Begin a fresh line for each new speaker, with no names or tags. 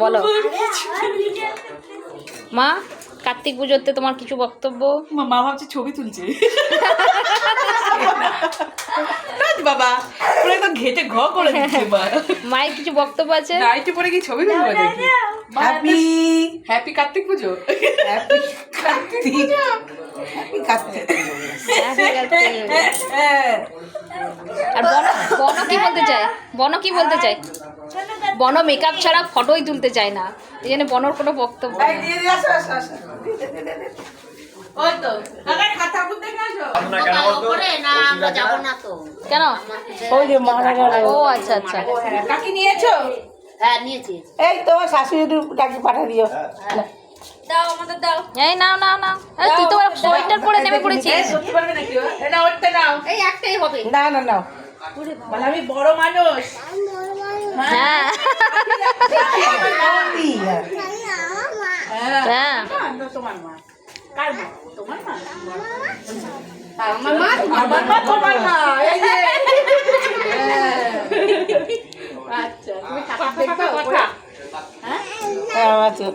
বলো মা, কার্তিক পুজোতে তোমার কিছু বক্তব্য?
মা ভাবছে ছবি তুলছে বাবা, পুরো তো ঘেটে ঘ করে দিচ্ছে মা।
মায়ের কিছু বক্তব্য আছে?
নাইটি পরে কি ছবি তুলবো নাকি? হ্যাপি হ্যাপি কার্তিক পুজো। হ্যাপি কার্তিক পুজো। হ্যাপি কার্তিক।
আর বন কি বলতে চায়? বন কি বলতে চায়? বন মেকআপ ছাড়া ফটোই তুলতে চায় না, এই জন্য বনর কোনো বক্তব্য নেই। কেন? ও আচ্ছা আচ্ছা।
কাকি নিয়েছো?
হ্যাঁ নিয়েছি।
এই তোমার শাশুড়ি কাকি পাঠিয়ে দিও।
দাও আমাদের দাও।
এই নাও নাও নাও। এই তুই তো সোয়েটার পরে নেমে পড়েছিস।
এটা ওরতে নাও।
এই একটাই হবে।
না না নাও। বলে আমি বড় মানুষ।
হ্যাঁ হ্যাঁ।
তোমার মা। কার মা? তোমার মা? আমার মা? আমার মা তোমার মা। এই যে। আচ্ছা, তুমি ঠাকুর দেখবা? হ্যাঁ? হ্যাঁ, আচ্ছা।